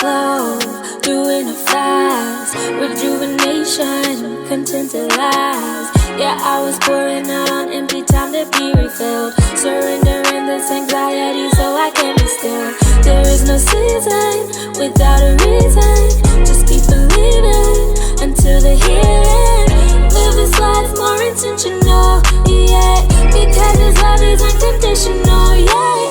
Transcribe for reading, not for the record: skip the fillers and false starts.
slow, doing it fast. Rejuvenation, content to last. Yeah, I was pouring out on empty, time to be refilled. Surrendering this anxiety so I can be still. There is no season without a reason. Just keep believing until the healing. Live this life more intentional, yeah. Because this love is unconditional, yeah.